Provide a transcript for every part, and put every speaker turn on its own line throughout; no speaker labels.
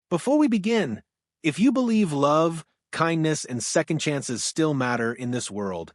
Before we begin, if you believe love, kindness, and second chances still matter in this world,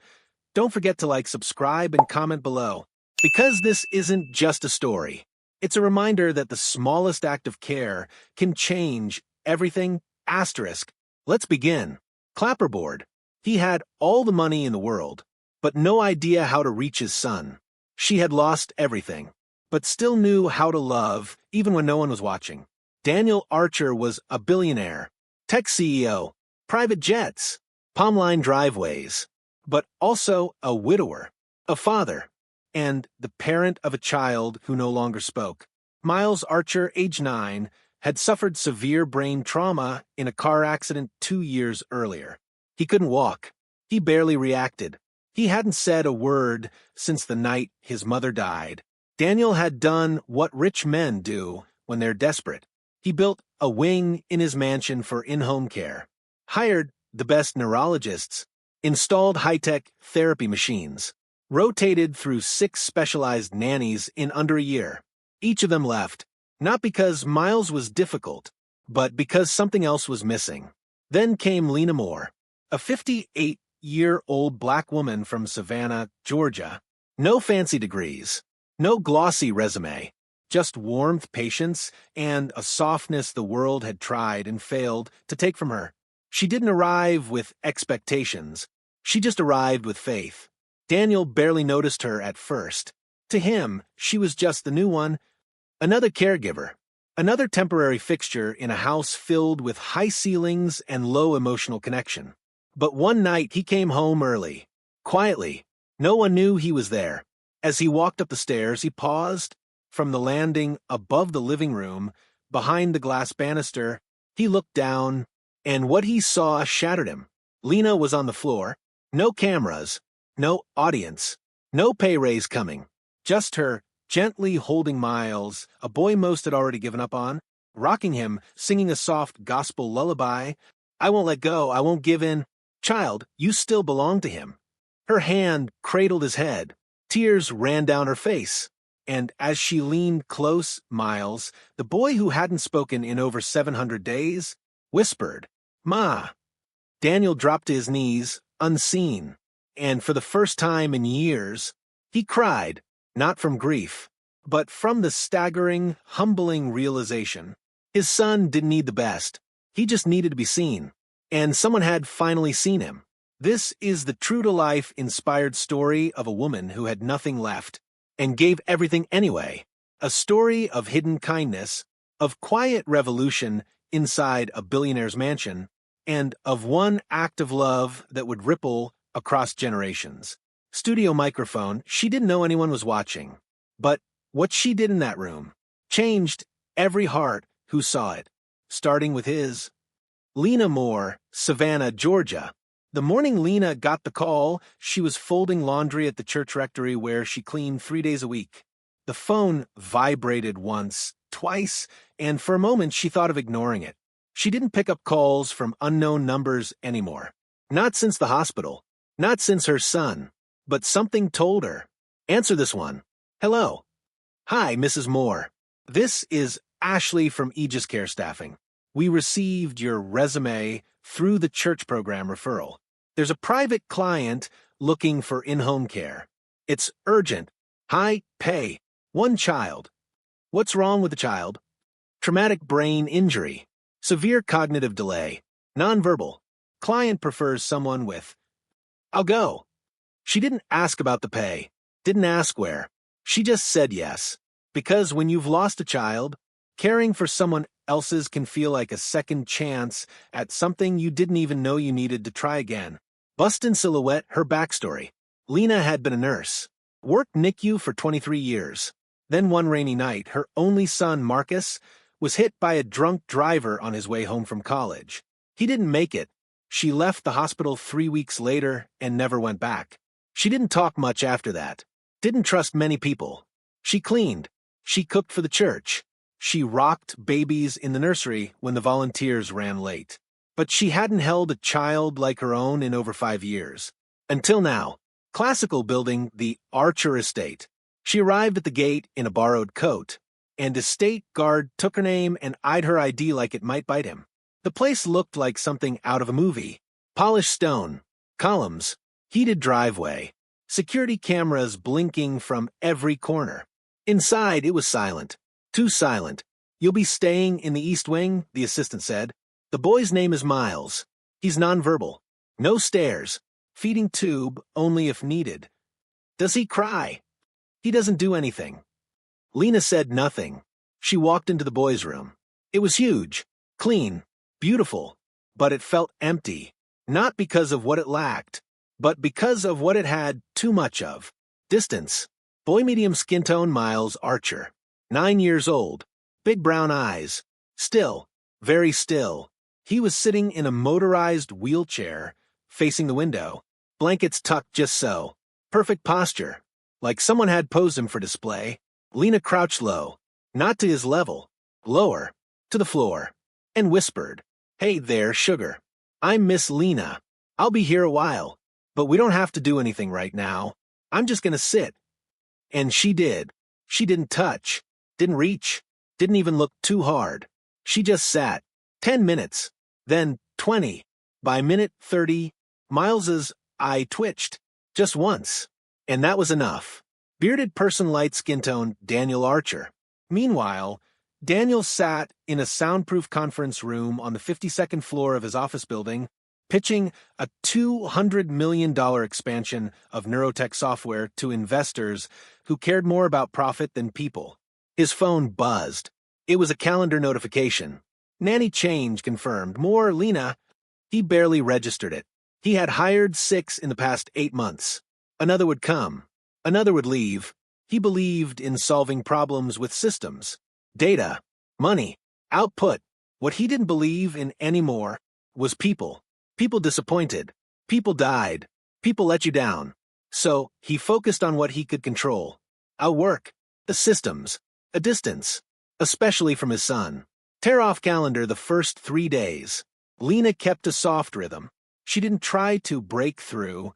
don't forget to subscribe, and comment below. Because this isn't just a story, it's a reminder that the smallest act of care can change everything. Asterisk. Let's begin. Clapperboard. He had all the money in the world, but no idea how to reach his son. She had lost everything, but still knew how to love, even when no one was watching. Daniel Archer was a billionaire, tech CEO, private jets, palm-line driveways, but also a widower, a father, and the parent of a child who no longer spoke. Miles Archer, age 9, had suffered severe brain trauma in a car accident 2 years earlier. He couldn't walk. He barely reacted. He hadn't said a word since the night his mother died. Daniel had done what rich men do when they're desperate. He built a wing in his mansion for in-home care, hired the best neurologists, installed high-tech therapy machines, rotated through 6 specialized nannies in under a year. Each of them left, not because Miles was difficult, but because something else was missing. Then came Lena Moore, a 58-year-old black woman from Savannah, Georgia. No fancy degrees, no glossy resume, just warmth, patience, and a softness the world had tried and failed to take from her. She didn't arrive with expectations. She just arrived with faith. Daniel barely noticed her at first. To him, she was just the new one, another caregiver, another temporary fixture in a house filled with high ceilings and low emotional connection. But one night he came home early, quietly. No one knew he was there. As he walked up the stairs, he paused. From the landing above the living room, behind the glass banister, he looked down, and what he saw shattered him. Lena was on the floor. No cameras, no audience, no pay raise coming. Just her, gently holding Miles, a boy most had already given up on, rocking him, singing a soft gospel lullaby. I won't let go, I won't give in. Child, you still belong to him. Her hand cradled his head. Tears ran down her face. And as she leaned close, Miles, the boy who hadn't spoken in over 700 days, whispered, "Ma." Daniel dropped to his knees, unseen, and for the first time in years, he cried, not from grief, but from the staggering, humbling realization. His son didn't need the best. He just needed to be seen. And someone had finally seen him. This is the true-to-life inspired story of a woman who had nothing left and gave everything anyway. A story of hidden kindness, of quiet revolution inside a billionaire's mansion, and of one act of love that would ripple across generations. Studio microphone, she didn't know anyone was watching. But what she did in that room changed every heart who saw it, starting with his. Lena Moore, Savannah, Georgia. The morning Lena got the call, she was folding laundry at the church rectory where she cleaned 3 days a week. The phone vibrated once, twice, and for a moment she thought of ignoring it. She didn't pick up calls from unknown numbers anymore. Not since the hospital, not since her son, but something told her. Answer this one. Hello. Hi, Mrs. Moore. This is Ashley from Aegis Care Staffing. We received your resume through the church program referral. There's a private client looking for in-home care. It's urgent, high pay, 1 child. What's wrong with the child? Traumatic brain injury, severe cognitive delay, nonverbal. Client prefers someone with. I'll go. She didn't ask about the pay, didn't ask where. She just said yes. Because when you've lost a child, caring for someone else's can feel like a second chance at something you didn't even know you needed to try again. Bust in silhouette, her backstory. Lena had been a nurse, worked NICU for 23 years. Then one rainy night, her only son, Marcus, was hit by a drunk driver on his way home from college. He didn't make it. She left the hospital 3 weeks later and never went back. She didn't talk much after that. Didn't trust many people. She cleaned. She cooked for the church. She rocked babies in the nursery when the volunteers ran late. But she hadn't held a child like her own in over 5 years. Until now. Classical building, the Archer estate. She arrived at the gate in a borrowed coat. and estate guard took her name and eyed her ID like it might bite him. The place looked like something out of a movie. Polished stone, columns, heated driveway, security cameras blinking from every corner. Inside, it was silent. Too silent. "You'll be staying in the East Wing," the assistant said. "The boy's name is Miles. He's nonverbal. No stairs. Feeding tube only if needed." "Does he cry?" "He doesn't do anything." Lena said nothing. She walked into the boys' room. It was huge, clean, beautiful, but it felt empty, not because of what it lacked, but because of what it had too much of. Distance. Boy medium skin tone Miles Archer. 9 years old. Big brown eyes. Still. Very still. He was sitting in a motorized wheelchair, facing the window. Blankets tucked just so. Perfect posture. Like someone had posed him for display. Lena crouched low. Not to his level. Lower. To the floor. And whispered, "Hey there, sugar. I'm Miss Lena. I'll be here a while. But we don't have to do anything right now. I'm just gonna sit." And she did. She didn't touch. Didn't reach. Didn't even look too hard. She just sat. 10 minutes. Then 20. By minute 30, Miles's eye twitched. Just once. And that was enough. Bearded person, light skin tone, Daniel Archer. Meanwhile, Daniel sat in a soundproof conference room on the 52nd floor of his office building, pitching a $200 million expansion of neurotech software to investors who cared more about profit than people. His phone buzzed. It was a calendar notification. Nanny change confirmed. More Lena. He barely registered it. He had hired 6 in the past 8 months. Another would come. Another would leave. He believed in solving problems with systems. Data. Money. Output. What he didn't believe in anymore was people. People disappointed. People died. People let you down. So he focused on what he could control. A work. The systems. A distance. Especially from his son. Tear off calendar the first 3 days. Lena kept a soft rhythm. She didn't try to break through.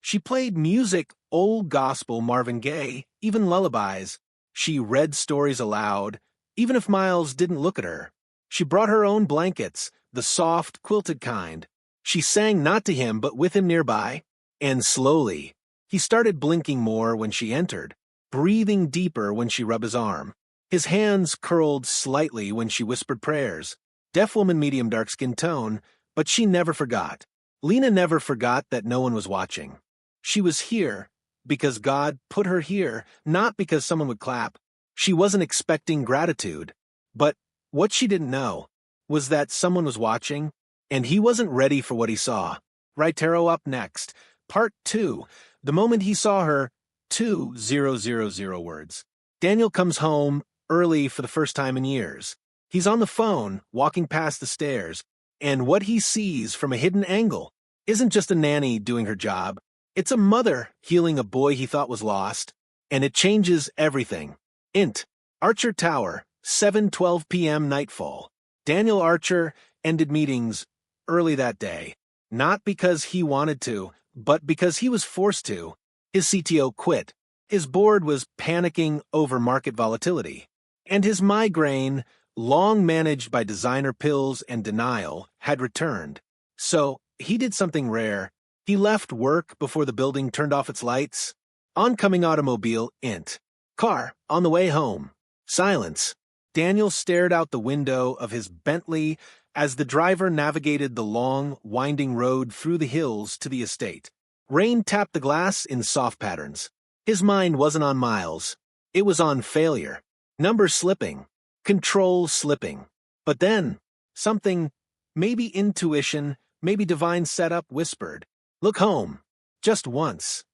She played music, old gospel, Marvin Gaye, even lullabies. She read stories aloud, even if Miles didn't look at her. She brought her own blankets, the soft, quilted kind. She sang not to him, but with him nearby. And slowly, he started blinking more when she entered, breathing deeper when she rubbed his arm. His hands curled slightly when she whispered prayers. Deaf woman, medium dark skin tone, but she never forgot. Lena never forgot that no one was watching. She was here because God put her here, not because someone would clap. She wasn't expecting gratitude. But what she didn't know was that someone was watching, and he wasn't ready for what he saw. Right tarot up next. Part 2. The moment he saw her, 2000 words. Daniel comes home early for the first time in years. He's on the phone, walking past the stairs, and what he sees from a hidden angle isn't just a nanny doing her job. It's a mother healing a boy he thought was lost, and it changes everything. Int. Archer Tower, 7:12 p.m. nightfall. Daniel Archer ended meetings early that day, not because he wanted to, but because he was forced to. His CTO quit. His board was panicking over market volatility. And his migraine, long managed by designer pills and denial, had returned. So he did something rare. He left work before the building turned off its lights. Oncoming automobile, int. Car, on the way home. Silence. Daniel stared out the window of his Bentley as the driver navigated the long, winding road through the hills to the estate. Rain tapped the glass in soft patterns. His mind wasn't on Miles. It was on failure. Numbers slipping. Control slipping. But then, something, maybe intuition, maybe divine setup, whispered, "Look home. Just once."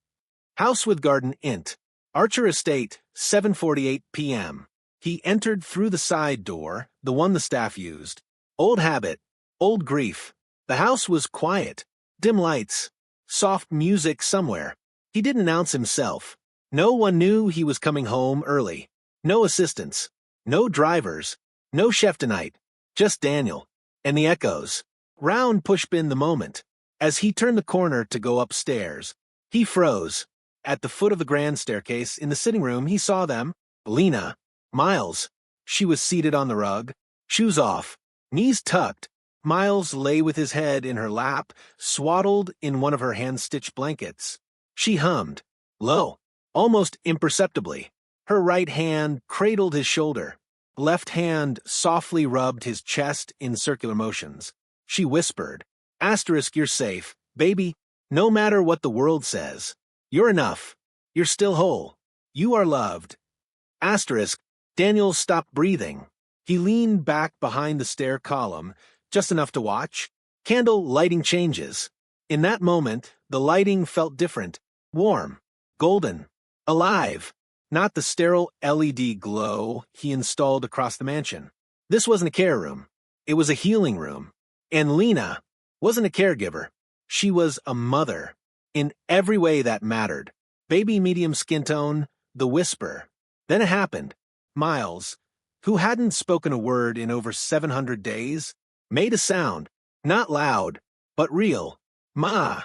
House with garden, int. Archer Estate, 7:48 p.m. He entered through the side door, the one the staff used. Old habit. Old grief. The house was quiet. Dim lights. Soft music somewhere. He didn't announce himself. No one knew he was coming home early. No assistants. No drivers. No chef tonight. Just Daniel. And the echoes. Round pushbin the moment. As he turned the corner to go upstairs, he froze. At the foot of the grand staircase in the sitting room, he saw them. Lena. Miles. She was seated on the rug, shoes off, knees tucked. Miles lay with his head in her lap, swaddled in one of her hand-stitched blankets. She hummed, low, almost imperceptibly. Her right hand cradled his shoulder. Left hand softly rubbed his chest in circular motions. She whispered, "Asterisk, you're safe. Baby, no matter what the world says. You're enough. You're still whole. You are loved." Asterisk, Daniel stopped breathing. He leaned back behind the stair column, just enough to watch. Candle lighting changes. In that moment, the lighting felt different, warm, golden, alive. Not the sterile LED glow he installed across the mansion. This wasn't a care room. It was a healing room. And Lena wasn't a caregiver. She was a mother. In every way that mattered. Baby medium skin tone, the whisper. Then it happened. Miles, who hadn't spoken a word in over 700 days, made a sound. Not loud, but real. Ma.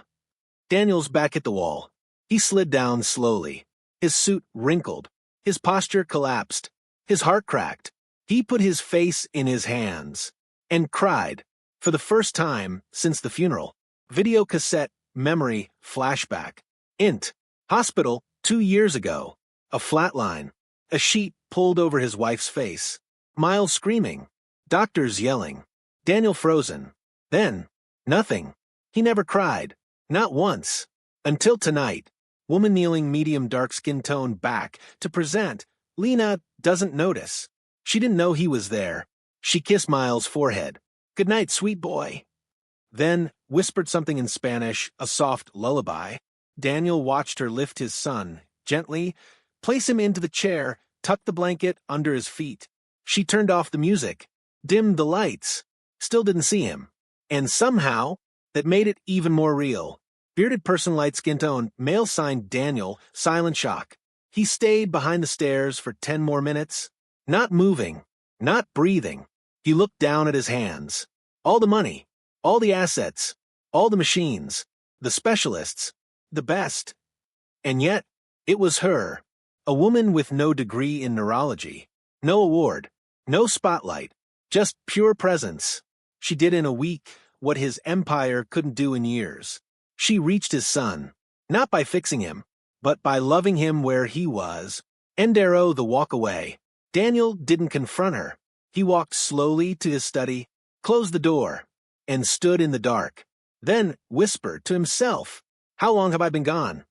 Daniel's back hit the wall. He slid down slowly. His suit wrinkled. His posture collapsed. His heart cracked. He put his face in his hands and cried. For the first time since the funeral. Video cassette, memory, flashback. Int. Hospital, 2 years ago. A flatline. A sheet pulled over his wife's face. Miles screaming. Doctors yelling. Daniel frozen. Then, nothing. He never cried. Not once. Until tonight. Woman kneeling medium dark skin tone back to present. Lena doesn't notice. She didn't know he was there. She kissed Miles' forehead. "Good night, sweet boy." Then whispered something in Spanish, a soft lullaby. Daniel watched her lift his son, gently, place him into the chair, tuck the blanket under his feet. She turned off the music, dimmed the lights, still didn't see him. And somehow, that made it even more real. Bearded person, light skin tone, male signed Daniel, silent shock. He stayed behind the stairs for 10 more minutes, not moving, not breathing. He looked down at his hands. All the money, all the assets, all the machines, the specialists, the best. And yet, it was her, a woman with no degree in neurology, no award, no spotlight, just pure presence. She did in a week what his empire couldn't do in years. She reached his son, not by fixing him, but by loving him where he was. Endero the walk away. Daniel didn't confront her. He walked slowly to his study, closed the door, and stood in the dark. Then whispered to himself, "How long have I been gone?"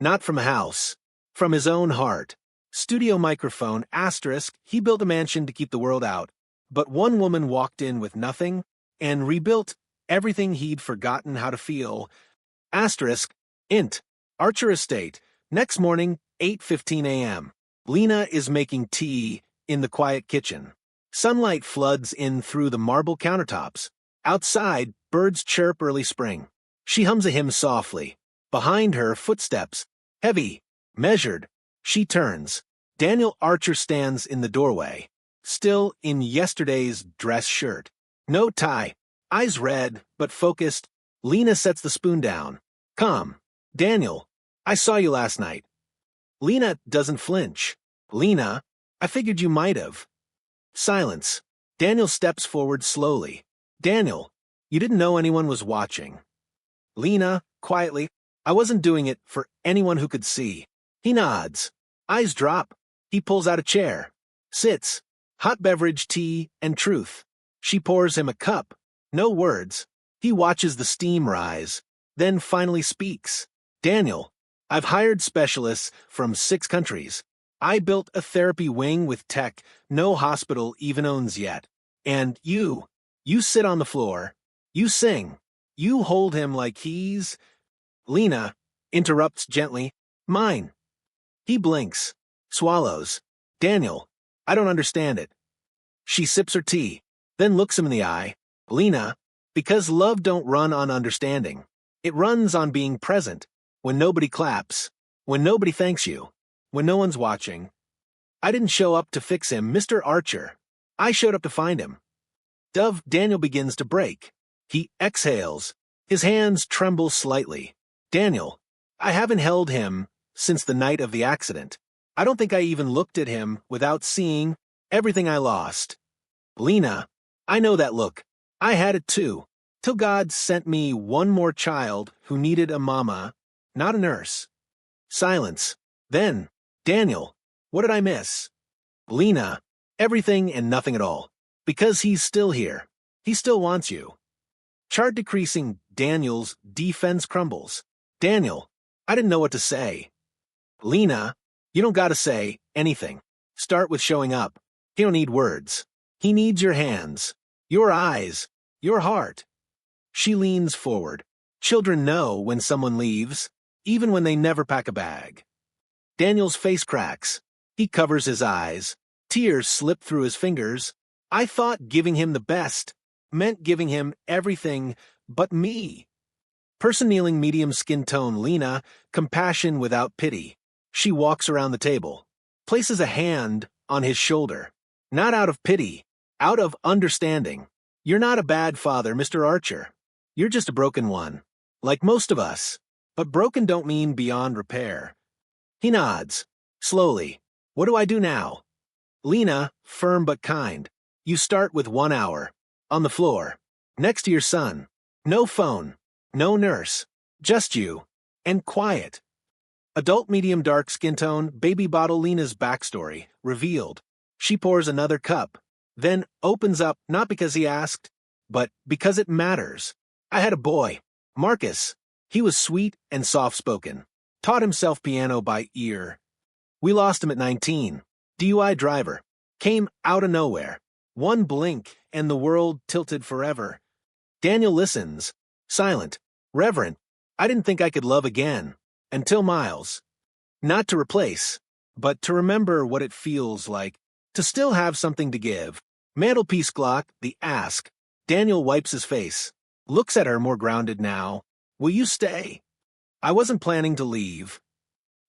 Not from a house, from his own heart. Studio microphone, asterisk, he built a mansion to keep the world out. But one woman walked in with nothing and rebuilt everything he'd forgotten how to feel. Asterisk, int, Archer Estate, next morning, 8:15 a.m. Lena is making tea in the quiet kitchen. Sunlight floods in through the marble countertops. Outside, birds chirp early spring. She hums a hymn softly. Behind her, footsteps. Heavy, measured. She turns. Daniel Archer stands in the doorway, still in yesterday's dress shirt. No tie. Eyes red, but focused. Lena sets the spoon down. "Come. Daniel, I saw you last night." Lena doesn't flinch. "Lena, I figured you might have." Silence. Daniel steps forward slowly. "Daniel, you didn't know anyone was watching." Lena, quietly, "I wasn't doing it for anyone who could see." He nods. Eyes drop. He pulls out a chair. Sits. Hot beverage, tea, and truth. She pours him a cup. No words. He watches the steam rise. Then finally speaks. "Daniel, I've hired specialists from 6 countries. I built a therapy wing with tech no hospital even owns yet. And you sit on the floor. You sing. You hold him like he's—" Lena interrupts gently, "Mine." He blinks. Swallows. "Daniel, I don't understand it." She sips her tea, then looks him in the eye. "Lena, because love don't run on understanding. It runs on being present, when nobody claps, when nobody thanks you, when no one's watching. I didn't show up to fix him, Mr. Archer. I showed up to find him." Dove Daniel begins to break. He exhales. His hands tremble slightly. "Daniel, I haven't held him since the night of the accident. I don't think I even looked at him without seeing everything I lost. Lena, I know that look. I had it too. Till God sent me one more child who needed a mama, not a nurse. Silence. Then, Daniel, what did I miss? Lena, everything and nothing at all. Because he's still here. He still wants you. Chart decreasing, Daniel's defense crumbles. Daniel, I didn't know what to say. Lena, you don't gotta say anything. Start with showing up. He don't need words. He needs your hands, your eyes, your heart. She leans forward. Children know when someone leaves, even when they never pack a bag. Daniel's face cracks. He covers his eyes. Tears slip through his fingers. I thought giving him the best meant giving him everything but me. Person kneeling, medium skin tone, Lena, compassion without pity. She walks around the table, places a hand on his shoulder. Not out of pity, out of understanding. You're not a bad father, Mr. Archer. You're just a broken one, like most of us. But broken don't mean beyond repair. He nods, slowly. What do I do now? Lena, firm but kind. You start with 1 hour. On the floor. Next to your son. No phone. No nurse. Just you. And quiet. Adult medium dark skin tone, baby bottle. Lena's backstory, revealed. She pours another cup. Then opens up, not because he asked, but because it matters. I had a boy. Marcus. He was sweet and soft-spoken. Taught himself piano by ear. We lost him at 19. DUI driver. Came out of nowhere. One blink, and the world tilted forever. Daniel listens. Silent. Reverent. I didn't think I could love again. Until Miles. Not to replace, but to remember what it feels like. To still have something to give. Mantelpiece Glock, the ask. Daniel wipes his face. Looks at her more grounded now. Will you stay? I wasn't planning to leave.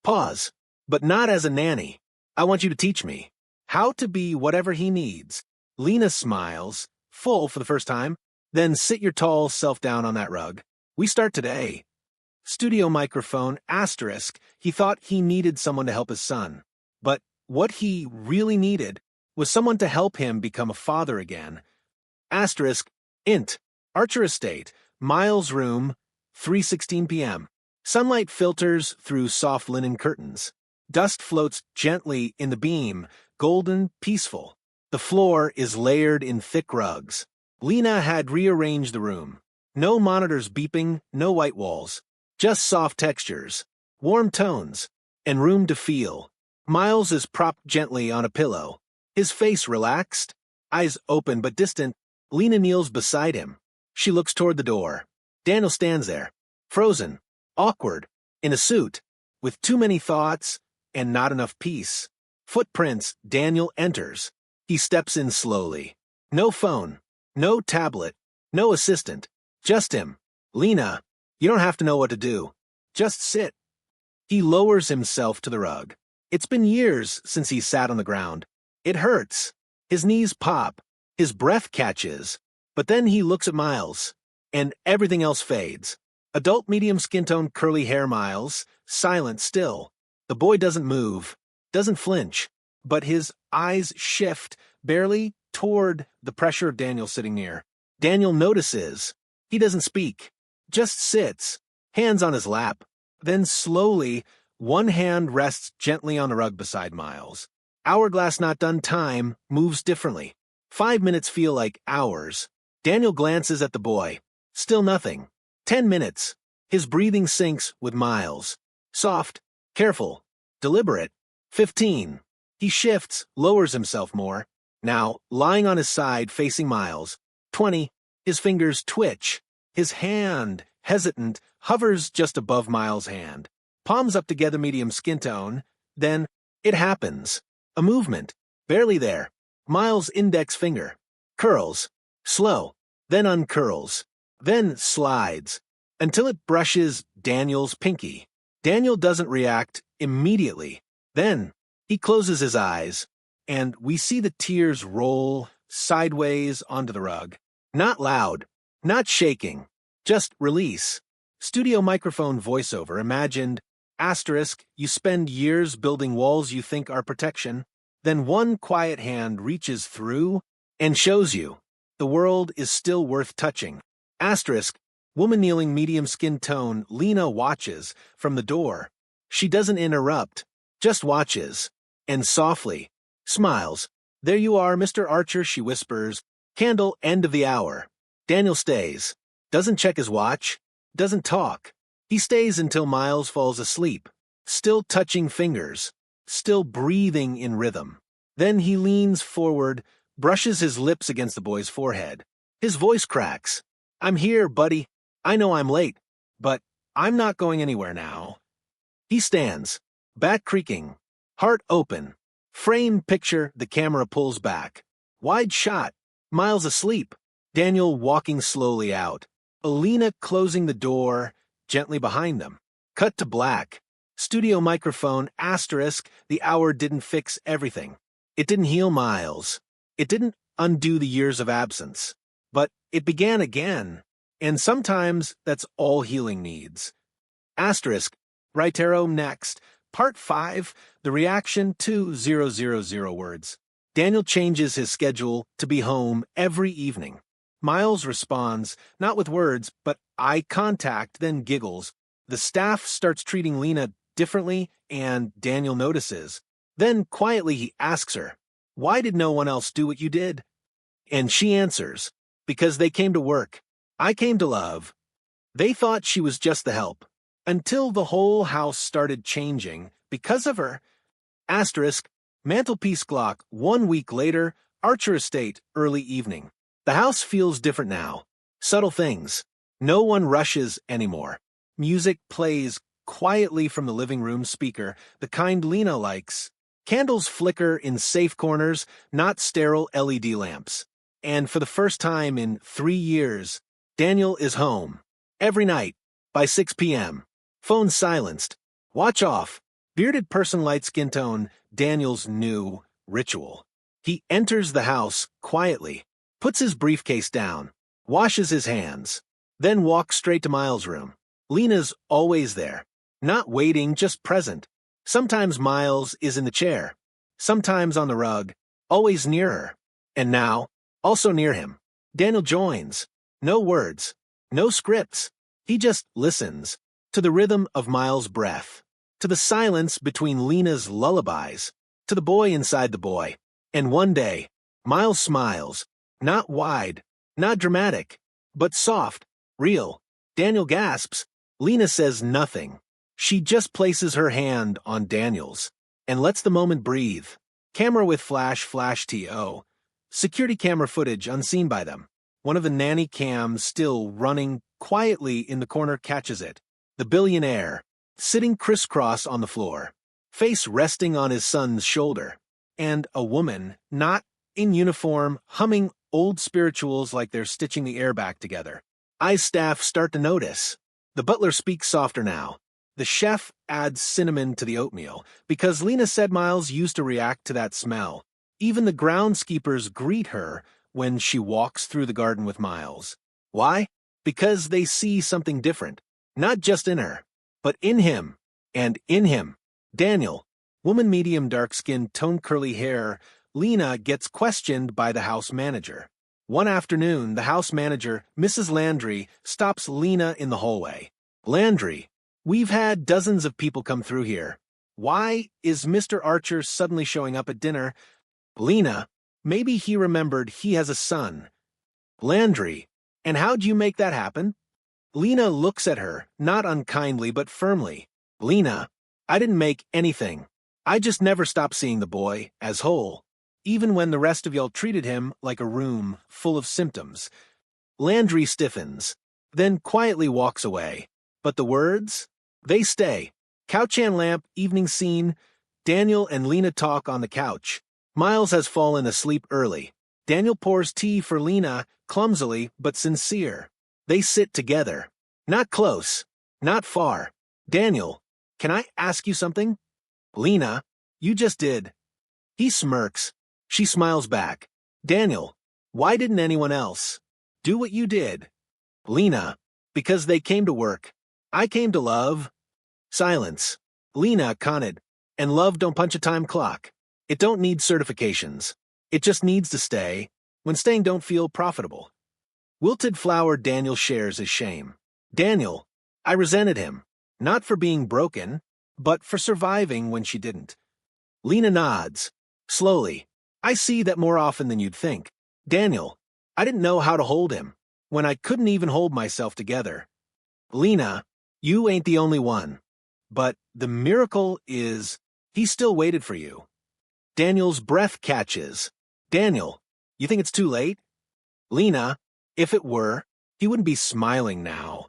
Pause. But not as a nanny. I want you to teach me. How to be whatever he needs. Lena smiles, full for the first time. Then sit your tall self down on that rug. We start today. Studio microphone, asterisk. He thought he needed someone to help his son. But what he really needed was someone to help him become a father again. Asterisk, int. Archer Estate, Miles' room, 3:16 p.m. Sunlight filters through soft linen curtains. Dust floats gently in the beam, golden, peaceful. The floor is layered in thick rugs. Lena had rearranged the room. No monitors beeping, no white walls. Just soft textures, warm tones, and room to feel. Miles is propped gently on a pillow. His face relaxed, eyes open but distant. Lena kneels beside him. She looks toward the door. Daniel stands there, frozen, awkward, in a suit, with too many thoughts and not enough peace. Footprints. Daniel enters. He steps in slowly. No phone, no tablet, no assistant. Just him. Lena, you don't have to know what to do. Just sit. He lowers himself to the rug. It's been years since he sat on the ground. It hurts. His knees pop. His breath catches. But then he looks at Miles, and everything else fades. Adult medium skin tone, curly hair. Miles, silent still. The boy doesn't move, doesn't flinch, but his eyes shift, barely, toward the pressure of Daniel sitting near. Daniel notices. He doesn't speak, just sits, hands on his lap. Then slowly, one hand rests gently on the rug beside Miles. Hourglass not done. Time moves differently. 5 minutes feel like hours. Daniel glances at the boy. Still nothing. 10 minutes. His breathing sinks with Miles. Soft, careful, deliberate. 15. He shifts, lowers himself more. Now, lying on his side, facing Miles. 20. His fingers twitch. His hand, hesitant, hovers just above Miles' hand. Palms up together, medium skin tone. Then, it happens. A movement. Barely there. Miles' index finger. Curls. Slow. Then uncurls. Then slides. Until it brushes Daniel's pinky. Daniel doesn't react immediately. Then, he closes his eyes, and we see the tears roll sideways onto the rug. Not loud. Not shaking. Just release. Studio microphone voiceover imagined. Asterisk, you spend years building walls you think are protection. Then one quiet hand reaches through and shows you the world is still worth touching. Asterisk, woman kneeling medium skin tone, Lena watches from the door. She doesn't interrupt, just watches, and softly smiles. There you are, Mr. Archer, she whispers. Candle, end of the hour. Daniel stays. Doesn't check his watch. Doesn't talk. He stays until Miles falls asleep, still touching fingers, still breathing in rhythm. Then he leans forward, brushes his lips against the boy's forehead. His voice cracks. I'm here, buddy. I know I'm late, but I'm not going anywhere now. He stands, back creaking, heart open. Frame picture, the camera pulls back. Wide shot. Miles asleep. Daniel walking slowly out. Lena closing the door gently behind them. Cut to black. Studio microphone, asterisk, the hour didn't fix everything. It didn't heal Miles. It didn't undo the years of absence. But it began again. And sometimes that's all healing needs. Asterisk, right arrow next. Part 5, the reaction to 000 words. Daniel changes his schedule to be home every evening. Miles responds, not with words, but eye contact, then giggles. The staff starts treating Lena differently, and Daniel notices. Then quietly he asks her, why did no one else do what you did? And she answers, because they came to work. I came to love. They thought she was just the help. Until the whole house started changing because of her. Asterisk, mantelpiece clock, 1 week later, Archer Estate, early evening. The house feels different now. Subtle things. No one rushes anymore. Music plays quietly from the living room speaker, the kind Lena likes. Candles flicker in safe corners, not sterile LED lamps. And for the first time in 3 years, Daniel is home. Every night, by 6 p.m. Phone silenced. Watch off. Bearded person, light skin tone, Daniel's new ritual. He enters the house quietly, puts his briefcase down, washes his hands, then walks straight to Miles' room. Lena's always there, not waiting, just present. Sometimes Miles is in the chair, sometimes on the rug, always near her. And now, also near him, Daniel joins. No words, no scripts. He just listens to the rhythm of Miles' breath, to the silence between Lena's lullabies, to the boy inside the boy. And one day, Miles smiles, not wide, not dramatic, but soft, real. Daniel gasps. Lena says nothing. She just places her hand on Daniel's and lets the moment breathe. Camera with flash TO. Security camera footage unseen by them. One of the nanny cams still running quietly in the corner catches it. The billionaire, sitting crisscross on the floor, face resting on his son's shoulder. And a woman, not in uniform, humming old spirituals like they're stitching the air back together. Eyes staff start to notice. The butler speaks softer now. The chef adds cinnamon to the oatmeal, because Lena said Miles used to react to that smell. Even the groundskeepers greet her when she walks through the garden with Miles. Why? Because they see something different. Not just in her, but in him. And in him. Daniel, woman medium dark skin, tone curly hair. Lena gets questioned by the house manager. One afternoon, the house manager, Mrs. Landry, stops Lena in the hallway. Landry, we've had dozens of people come through here. Why is Mr. Archer suddenly showing up at dinner? Lena, maybe he remembered he has a son. Landry, and how'd you make that happen? Lena looks at her, not unkindly but firmly. Lena, I didn't make anything. I just never stopped seeing the boy as whole, even when the rest of y'all treated him like a room full of symptoms. Landry stiffens, then quietly walks away. But the words? They stay. Couch and lamp, evening scene. Daniel and Lena talk on the couch. Miles has fallen asleep early. Daniel pours tea for Lena, clumsily but sincere. They sit together. Not close. Not far. Daniel, can I ask you something? Lena, you just did. He smirks. She smiles back. Daniel, why didn't anyone else do what you did? Lena, because they came to work. I came to love. Silence. Lena commented, and love don't punch a time clock. It don't need certifications. It just needs to stay when staying don't feel profitable. Wilted flower Daniel shares his shame. Daniel, I resented him, not for being broken, but for surviving when she didn't. Lena nods. Slowly. I see that more often than you'd think. Daniel, I didn't know how to hold him, when I couldn't even hold myself together. Lena, you ain't the only one. But the miracle is, he still waited for you. Daniel's breath catches. Daniel, you think it's too late? Lena, if it were, he wouldn't be smiling now.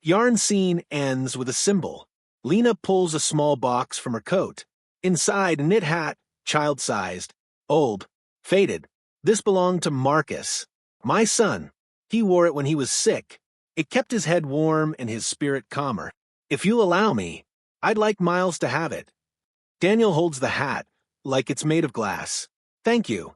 Yarn scene ends with a symbol. Lena pulls a small box from her coat. Inside, a knit hat, child-sized, old, faded. This belonged to Marcus, my son. He wore it when he was sick. It kept his head warm and his spirit calmer. If you'll allow me, I'd like Miles to have it. Daniel holds the hat, like it's made of glass. Thank you.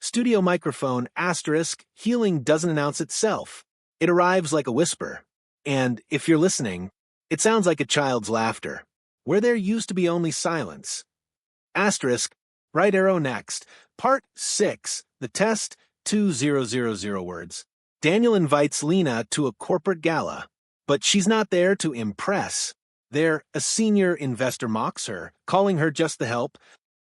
Studio microphone *, healing doesn't announce itself. It arrives like a whisper. And, if you're listening, it sounds like a child's laughter, where there used to be only silence. *, right arrow next. Part 6, the test, 2000 words. Daniel invites Lena to a corporate gala, but she's not there to impress. There, a senior investor mocks her, calling her just the help.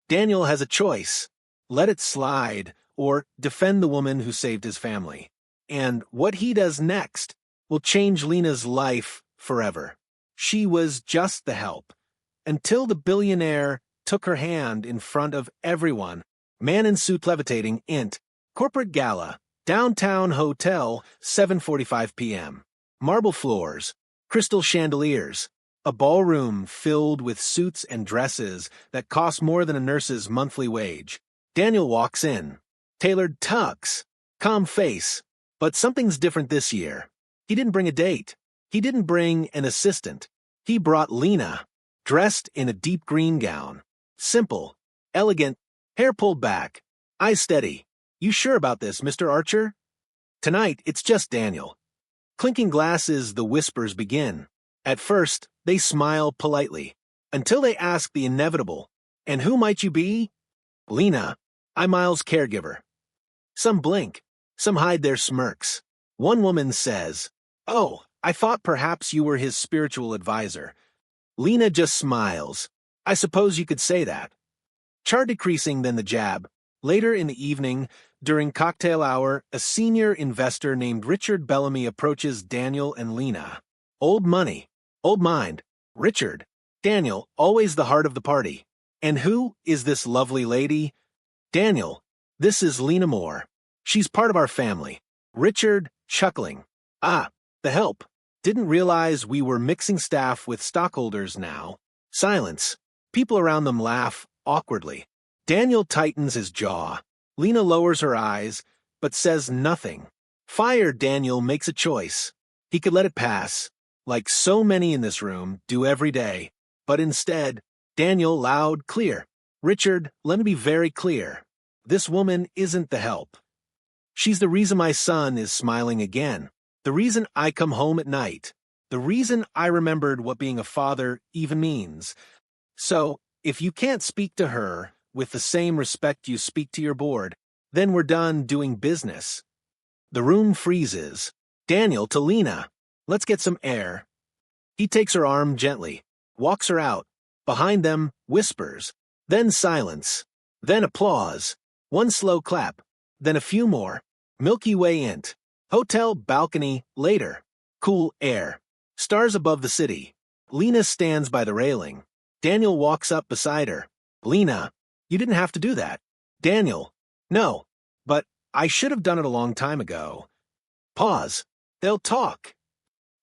Daniel has a choice. Let it slide, or defend the woman who saved his family. And what he does next will change Lena's life forever. She was just the help. Until the billionaire took her hand in front of everyone. Man in suit levitating, int. Corporate gala. Downtown hotel, 7:45 p.m. Marble floors. Crystal chandeliers. A ballroom filled with suits and dresses that cost more than a nurse's monthly wage. Daniel walks in. Tailored tux. Calm face. But something's different this year. He didn't bring a date. He didn't bring an assistant. He brought Lena, dressed in a deep green gown. Simple, elegant, hair pulled back, eyes steady. You sure about this, Mr. Archer? Tonight, it's just Daniel. Clinking glasses, the whispers begin. At first, they smile politely, until they ask the inevitable, and who might you be? Lena, I'm Miles' caregiver. Some blink, some hide their smirks. One woman says, oh, I thought perhaps you were his spiritual advisor. Lena just smiles. I suppose you could say that. Char decreasing than the jab. Later in the evening, during cocktail hour, a senior investor named Richard Bellamy approaches Daniel and Lena. Old money, old mind. Richard. Daniel, always the heart of the party. And who is this lovely lady? Daniel, this is Lena Moore. She's part of our family. Richard, chuckling. Ah, the help. Didn't realize we were mixing staff with stockholders now. Silence. People around them laugh, awkwardly. Daniel tightens his jaw. Lena lowers her eyes, but says nothing. Fire Daniel makes a choice. He could let it pass, like so many in this room do every day. But instead, Daniel loud, clear. Richard, let me be very clear. This woman isn't the help. She's the reason my son is smiling again. The reason I come home at night. The reason I remembered what being a father even means. So, if you can't speak to her with the same respect you speak to your board, then we're done doing business. The room freezes. Daniel to Lena. Let's get some air. He takes her arm gently, walks her out. Behind them, whispers. Then silence. Then applause. One slow clap. Then a few more. Milky Way int. Hotel balcony, later. Cool air. Stars above the city. Lena stands by the railing. Daniel walks up beside her. Lena, you didn't have to do that. Daniel, no, but I should have done it a long time ago. Pause. They'll talk.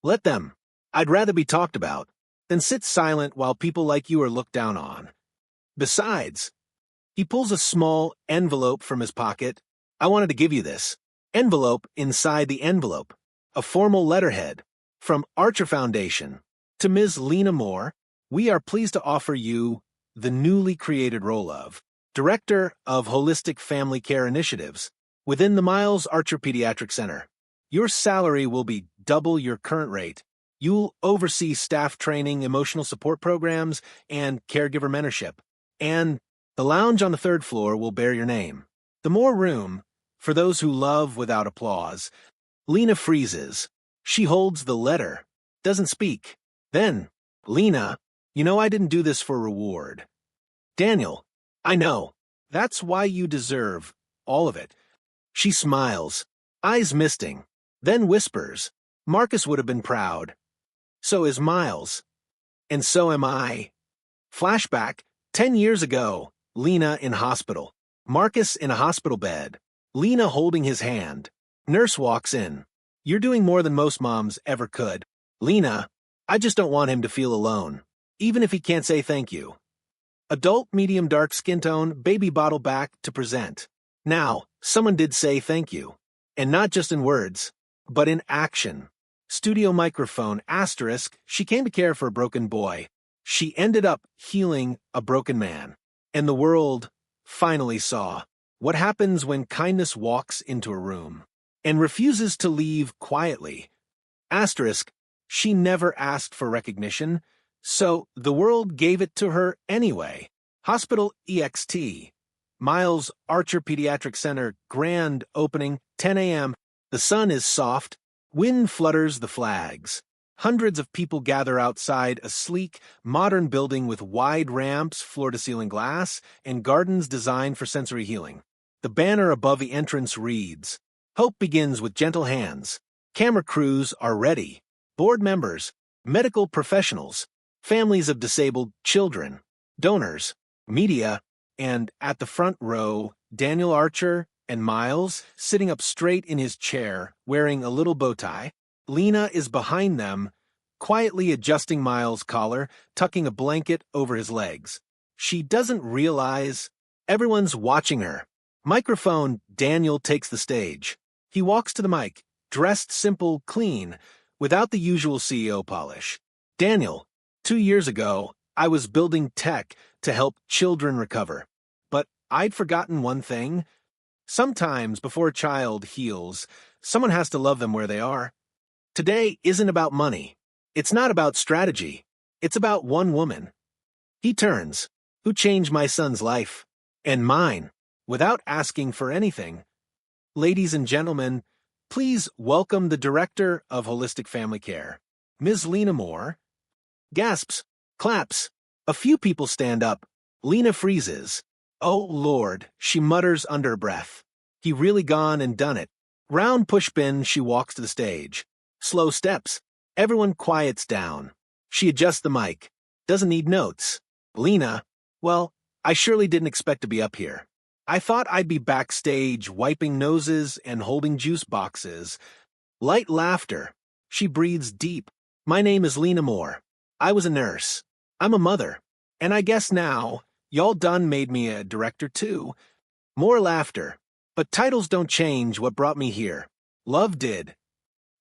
Let them. I'd rather be talked about than sit silent while people like you are looked down on. Besides, he pulls a small envelope from his pocket. I wanted to give you this. Envelope inside the envelope. A formal letterhead. From Archer Foundation. To Ms. Lena Moore, we are pleased to offer you the newly created role of Director of Holistic Family Care Initiatives within the Miles Archer Pediatric Center. Your salary will be double your current rate. You'll oversee staff training, emotional support programs, and caregiver mentorship. And The lounge on the third floor will bear your name. The more room, for those who love without applause. Lena freezes. She holds the letter, doesn't speak. Then, Lena, you know I didn't do this for reward. Daniel, I know. That's why you deserve all of it. She smiles, eyes misting, then whispers, Marcus would have been proud. So is Miles. And so am I. Flashback, 10 years ago, Lena in hospital. Marcus in a hospital bed. Lena holding his hand. Nurse walks in. You're doing more than most moms ever could. Lena, I just don't want him to feel alone, even if he can't say thank you. Adult medium dark skin tone, baby bottle back to present. Now, someone did say thank you. And not just in words, but in action. Studio microphone, asterisk, she came to care for a broken boy. She ended up healing a broken man. And the world finally saw what happens when kindness walks into a room and refuses to leave quietly. Asterisk, she never asked for recognition, so the world gave it to her anyway. Hospital EXT. Miles Archer Pediatric Center, grand opening, 10 a.m. The sun is soft. Wind flutters the flags. Hundreds of people gather outside a sleek, modern building with wide ramps, floor-to-ceiling glass, and gardens designed for sensory healing. The banner above the entrance reads, Hope begins with gentle hands. Camera crews are ready. Board members, medical professionals, families of disabled children, donors, media, and at the front row, Daniel Archer and Miles, sitting up straight in his chair, wearing a little bow tie. Lena is behind them, quietly adjusting Miles' collar, tucking a blanket over his legs. She doesn't realize everyone's watching her. Microphone, Daniel takes the stage. He walks to the mic, dressed simple, clean, without the usual CEO polish. Daniel, 2 years ago, I was building tech to help children recover. But I'd forgotten one thing. Sometimes, before a child heals, someone has to love them where they are. Today isn't about money. It's not about strategy. It's about one woman. He turns, who changed my son's life, and mine, without asking for anything. Ladies and gentlemen, please welcome the Director of Holistic Family Care, Ms. Lena Moore. Gasps, claps. A few people stand up. Lena freezes. Oh, Lord, she mutters under her breath. He really gone and done it. Round pushpin, she walks to the stage. Slow steps. Everyone quiets down. She adjusts the mic. Doesn't need notes. Lena, well, I surely didn't expect to be up here. I thought I'd be backstage, wiping noses and holding juice boxes. Light laughter. She breathes deep. My name is Lena Moore. I was a nurse. I'm a mother. And I guess now, y'all done made me a director too. More laughter. But titles don't change what brought me here. Love did.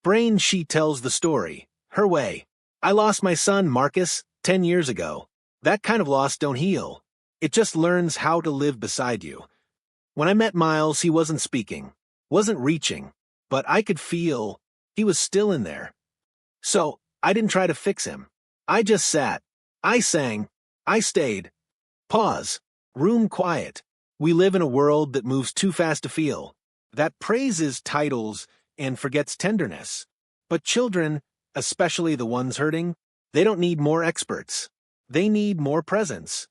Brain, she tells the story. Her way. I lost my son, Marcus, 10 years ago. That kind of loss don't heal. It just learns how to live beside you. When I met Miles, he wasn't speaking, wasn't reaching, but I could feel he was still in there. So I didn't try to fix him. I just sat. I sang. I stayed. Pause. Room quiet. We live in a world that moves too fast to feel, that praises titles and forgets tenderness. But children, especially the ones hurting, they don't need more experts. They need more presence.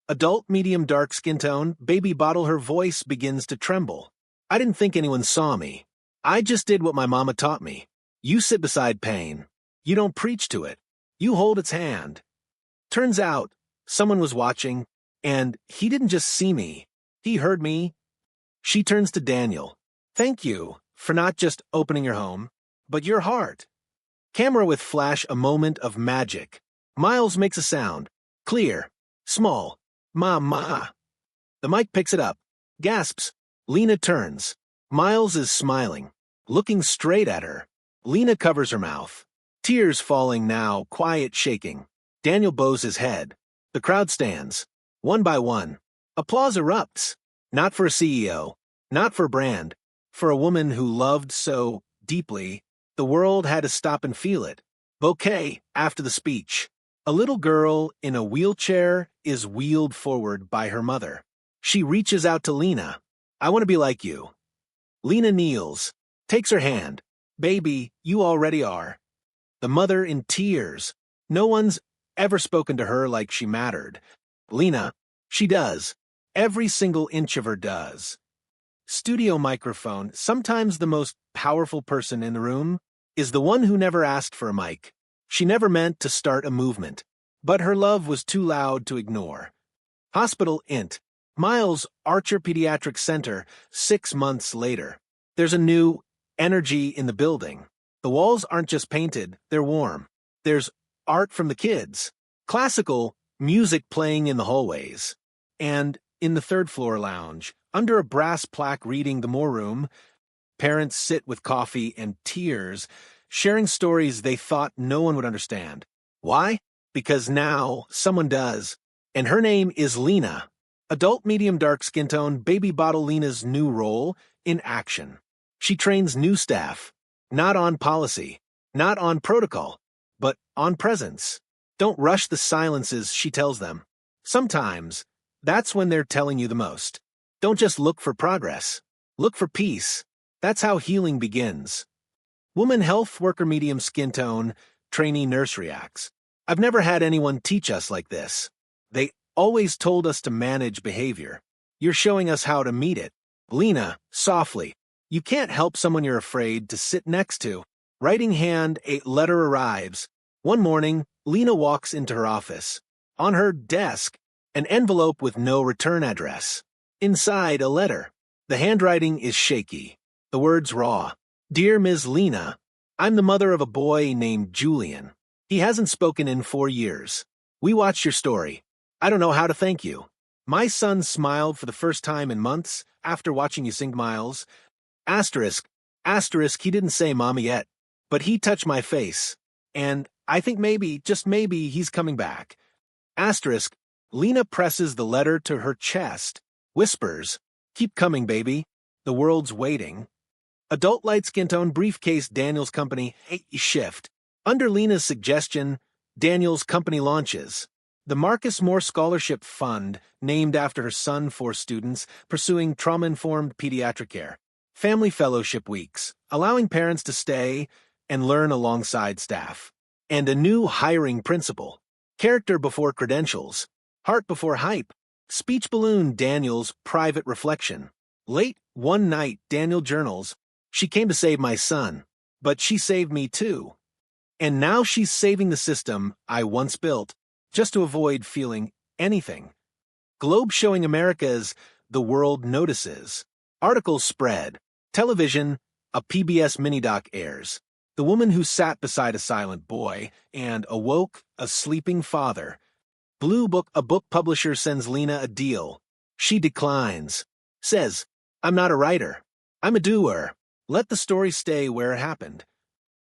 Adult medium dark skin tone, baby bottle, her voice begins to tremble. I didn't think anyone saw me. I just did what my mama taught me. You sit beside pain. You don't preach to it. You hold its hand. Turns out, someone was watching, and he didn't just see me. He heard me. She turns to Daniel. Thank you for not just opening your home, but your heart. Camera with flash, a moment of magic. Miles makes a sound. Clear. Small. Ma. The mic picks it up. Gasps. Lena turns. Miles is smiling, looking straight at her. Lena covers her mouth. Tears falling now, quiet shaking. Daniel bows his head. The crowd stands. One by one. Applause erupts. Not for a CEO. Not for a brand. For a woman who loved so deeply, the world had to stop and feel it. Bouquet after the speech. A little girl in a wheelchair is wheeled forward by her mother. She reaches out to Lena. I want to be like you. Lena kneels, takes her hand. Baby, you already are. The mother in tears. No one's ever spoken to her like she mattered. Lena, she does. Every single inch of her does. Studio microphone. Sometimes the most powerful person in the room is the one who never asked for a mic. She never meant to start a movement, but her love was too loud to ignore. Hospital Int. Miles Archer Pediatric Center, 6 months later. There's a new energy in the building. The walls aren't just painted, they're warm. There's art from the kids. Classical music playing in the hallways. And in the third-floor lounge, under a brass plaque reading The More Room, parents sit with coffee and tears, sharing stories they thought no one would understand. Why? Because now someone does. And her name is Lena. Adult medium dark skin tone, baby bottle Lena's new role in action. She trains new staff, not on policy, not on protocol, but on presence. Don't rush the silences, she tells them. Sometimes, that's when they're telling you the most. Don't just look for progress. Look for peace. That's how healing begins. Woman health worker medium skin tone, trainee nurse reacts. I've never had anyone teach us like this. They always told us to manage behavior. You're showing us how to meet it. Lena, softly. You can't help someone you're afraid to sit next to. Writing hand, a letter arrives. One morning, Lena walks into her office. On her desk, an envelope with no return address. Inside, a letter. The handwriting is shaky. The words raw. Dear Ms. Lena, I'm the mother of a boy named Julian. He hasn't spoken in 4 years. We watched your story. I don't know how to thank you. My son smiled for the first time in months after watching you sing Miles. Asterisk, he didn't say Mama yet, but he touched my face. And I think maybe, just maybe, he's coming back. Asterisk, Lena presses the letter to her chest, whispers, keep coming, baby. The world's waiting. Adult light skin tone briefcase Daniel's company, shift. Under Lena's suggestion, Daniel's company launches. The Marcus Moore Scholarship Fund, named after her son for students pursuing trauma-informed pediatric care. Family Fellowship Weeks, allowing parents to stay and learn alongside staff. And a new hiring principle. Character before credentials. Heart before hype. Speech balloon Daniel's private reflection. Late one night, Daniel journals, she came to save my son, but she saved me too. And now she's saving the system I once built, just to avoid feeling anything. Globe showing America's The World Notices. Articles spread. Television, a PBS mini-doc airs. The woman who sat beside a silent boy and awoke a sleeping father. Blue Book, a book publisher sends Lena a deal. She declines. Says, I'm not a writer. I'm a doer. Let the story stay where it happened.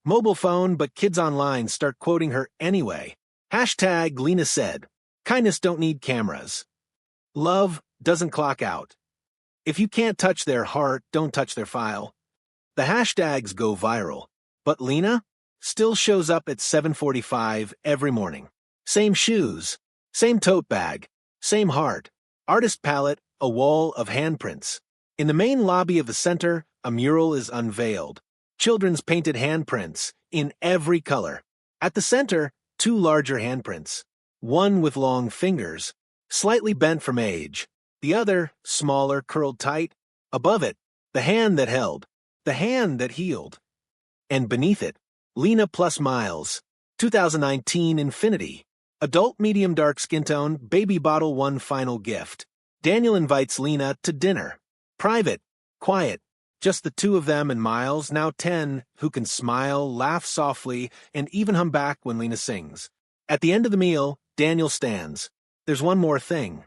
Mobile phone, but kids online start quoting her anyway. Hashtag Lena said, kindness don't need cameras. Love doesn't clock out. If you can't touch their heart, don't touch their file. The hashtags go viral, but Lena still shows up at 7:45 every morning. Same shoes, same tote bag, same heart. Artist palette, a wall of handprints. In the main lobby of the center, a mural is unveiled. Children's painted handprints in every color. At the center, 2 larger handprints. One with long fingers, slightly bent from age. The other, smaller, curled tight. Above it, the hand that held. The hand that healed. And beneath it, Lena plus Miles. 2019 Infinity. Adult medium dark skin tone, baby bottle 1 final gift. Daniel invites Lena to dinner. Private, quiet. Just the 2 of them and Miles, now 10, who can smile, laugh softly, and even hum back when Lena sings. At the end of the meal, Daniel stands. There's one more thing.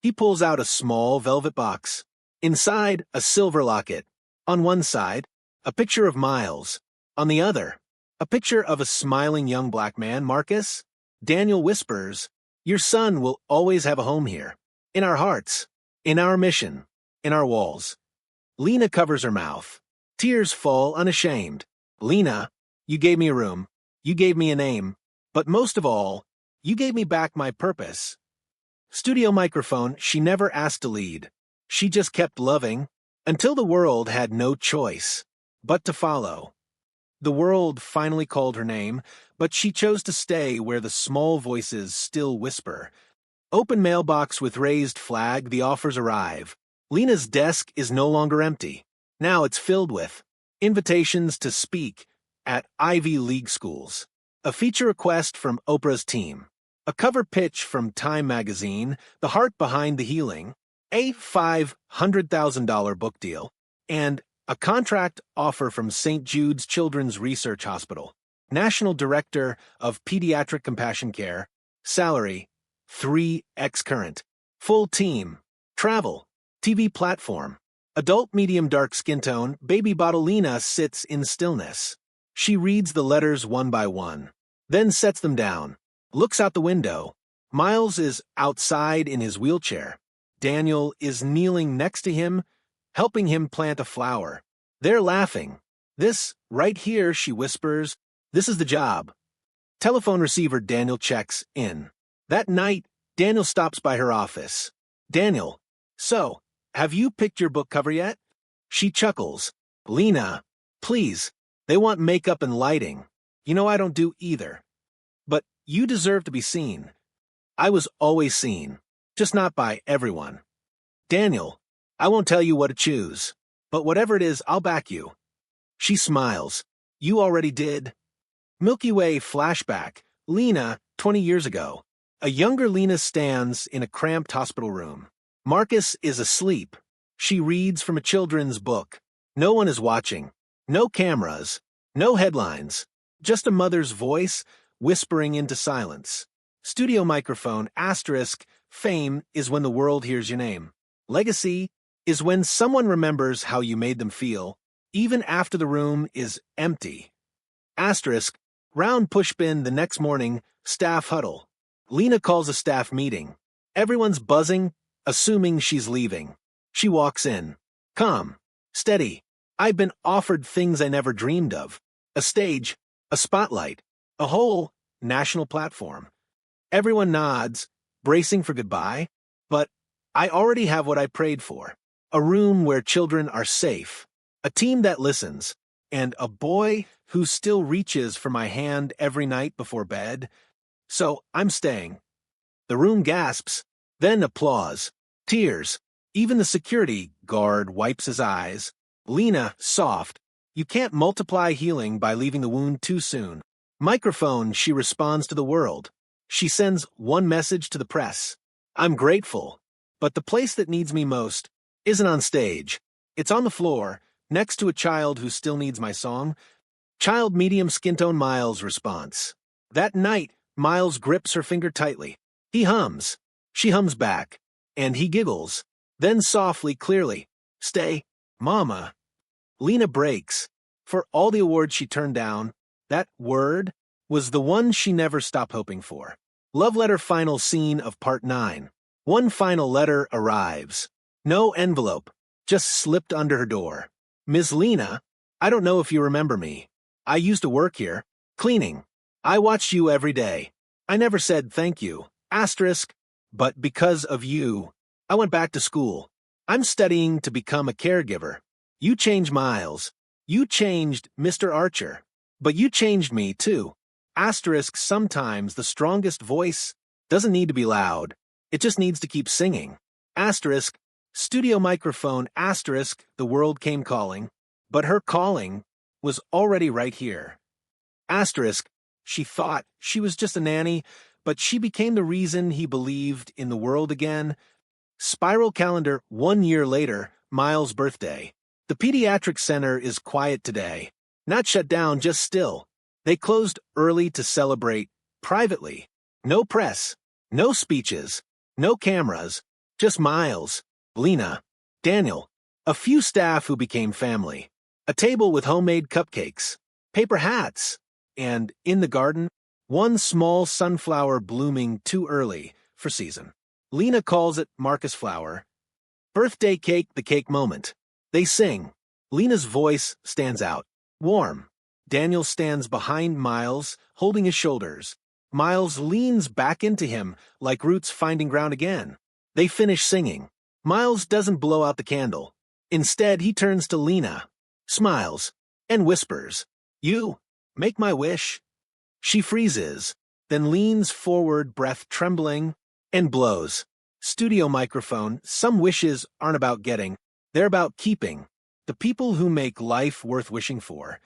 He pulls out a small velvet box. Inside, a silver locket. On one side, a picture of Miles. On the other, a picture of a smiling young black man, Marcus. Daniel whispers, your son will always have a home here. In our hearts. In our mission. In our walls. Lena covers her mouth. Tears fall unashamed. Lena, you gave me a room. You gave me a name. But most of all, You gave me back my purpose. Studio microphone, she never asked to lead. She just kept loving, until the world had no choice but to follow. The world finally called her name, but she chose to stay where the small voices still whisper. Open mailbox with raised flag, the offers arrive. Lena's desk is no longer empty. Now it's filled with invitations to speak at Ivy League schools, a feature request from Oprah's team, a cover pitch from Time magazine, the heart behind the healing, a $500,000 book deal, and a contract offer from St. Jude's Children's Research Hospital, National Director of Pediatric Compassion Care, salary 3x current, full team, travel, TV platform, adult medium dark skin tone, baby bottle. Lena sits in stillness. She reads the letters one by one, then sets them down, looks out the window. Miles is outside in his wheelchair. Daniel is kneeling next to him, helping him plant a flower. They're laughing. This, right here, she whispers, this is the job. Telephone receiver. Daniel checks in. That night, Daniel stops by her office. Daniel, so, have you picked your book cover yet? She chuckles. Lena, please, they want makeup and lighting. You know I don't do either. But you deserve to be seen. I was always seen, just not by everyone. Daniel, I won't tell you what to choose, but whatever it is, I'll back you. She smiles. You already did. Milky Way flashback. Lena, 20 years ago. A younger Lena stands in a cramped hospital room. Marcus is asleep. She reads from a children's book. No one is watching. No cameras. No headlines. Just a mother's voice whispering into silence. Studio microphone. Asterisk. Fame is when the world hears your name. Legacy is when someone remembers how you made them feel, even after the room is empty. Asterisk. Round pushbin. The next morning, staff huddle. Lena calls a staff meeting. Everyone's buzzing, assuming she's leaving. She walks in. Calm. Steady. I've been offered things I never dreamed of. A stage. A spotlight. A whole national platform. Everyone nods, bracing for goodbye. But I already have what I prayed for. A room where children are safe. A team that listens. And a boy who still reaches for my hand every night before bed. So I'm staying. The room gasps, then applause, tears. Even the security guard wipes his eyes. Lena, soft. You can't multiply healing by leaving the wound too soon. Microphone. She responds to the world. She sends one message to the press. I'm grateful, but the place that needs me most isn't on stage. It's on the floor, next to a child who still needs my song. Child medium skin tone. Miles' response. That night, Miles grips her finger tightly. He hums. She hums back. And he giggles. Then softly, clearly, stay, Mama. Lena breaks. For all the awards she turned down, that word was the one she never stopped hoping for. Love letter. Final scene of part 9. One final letter arrives. No envelope, just slipped under her door. Ms. Lena, I don't know if you remember me. I used to work here, cleaning. I watched you every day. I never said thank you. Asterisk. But because of you, I went back to school. I'm studying to become a caregiver. You changed Miles. You changed Mr. Archer. But you changed me, too. Asterisk. Sometimes the strongest voice doesn't need to be loud. It just needs to keep singing. Asterisk. Studio microphone. Asterisk. The world came calling. But her calling was already right here. Asterisk. She thought she was just a nanny, but she became the reason he believed in the world again. Spiral calendar. 1 year later, Miles' birthday. The pediatric center is quiet today. Not shut down, just still. They closed early to celebrate, privately. No press, no speeches, no cameras, just Miles, Lena, Daniel, a few staff who became family, a table with homemade cupcakes, paper hats, and, in the garden, one small sunflower blooming too early for season. Lena calls it Marcus flower. Birthday cake. The cake moment. They sing. Lena's voice stands out. Warm. Daniel stands behind Miles, holding his shoulders. Miles leans back into him, like roots finding ground again. They finish singing. Miles doesn't blow out the candle. Instead, he turns to Lena, smiles, and whispers, "You, make my wish." She freezes, then leans forward, breath trembling, and blows. Studio microphone, some wishes aren't about getting, they're about keeping. The people who make life worth wishing for.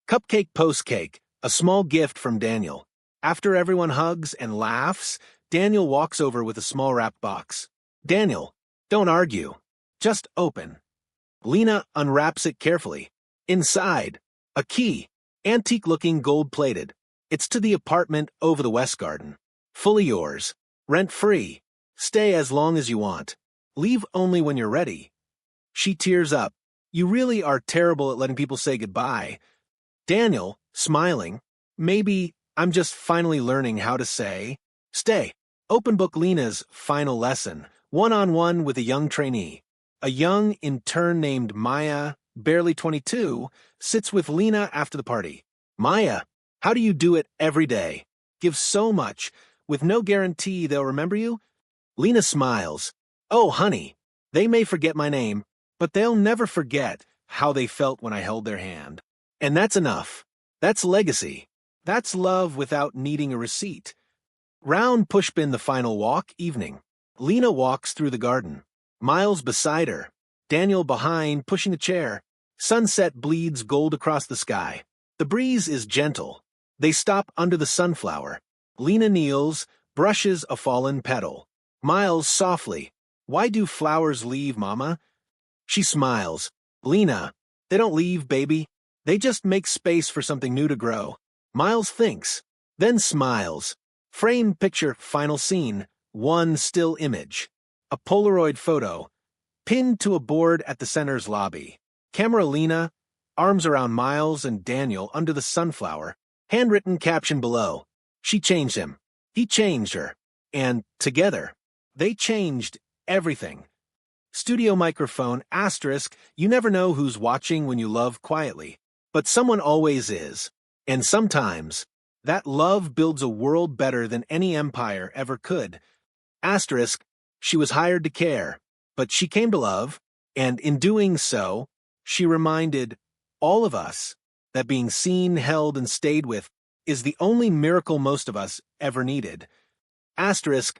Cupcake post cake, a small gift from Daniel. After everyone hugs and laughs, Daniel walks over with a small wrapped box. Daniel, don't argue. Just open. Lena unwraps it carefully. Inside, a key, antique-looking gold-plated. It's to the apartment over the West Garden. Fully yours. Rent-free. Stay as long as you want. Leave only when you're ready. She tears up. You really are terrible at letting people say goodbye. Daniel, smiling, maybe I'm just finally learning how to say, stay. Open book Lena's final lesson, one-on-one with a young trainee. A young intern named Maya, barely 22, sits with Lena after the party. Maya, how do you do it every day? Give so much, with no guarantee they'll remember you? Lena smiles. Oh, honey, they may forget my name, but they'll never forget how they felt when I held their hand. And that's enough. That's legacy. That's love without needing a receipt. Round pushpin the final walk, evening. Lena walks through the garden. Miles beside her. Daniel behind, pushing a chair. Sunset bleeds gold across the sky. The breeze is gentle. They stop under the sunflower. Lena kneels, brushes a fallen petal. Miles softly. Why do flowers leave, Mama? She smiles. Lena, they don't leave, baby. They just make space for something new to grow. Miles thinks, then smiles. Framed picture, final scene, one still image. A Polaroid photo, pinned to a board at the center's lobby. Camera Lena, arms around Miles and Daniel under the sunflower. Handwritten caption below. She changed him. He changed her. And together, they changed everything. Studio microphone, asterisk, you never know who's watching when you love quietly. But someone always is. And sometimes, that love builds a world better than any empire ever could. Asterisk, she was hired to care, but she came to love, and in doing so, she reminded all of us that being seen, held, and stayed with is the only miracle most of us ever needed. Asterisk,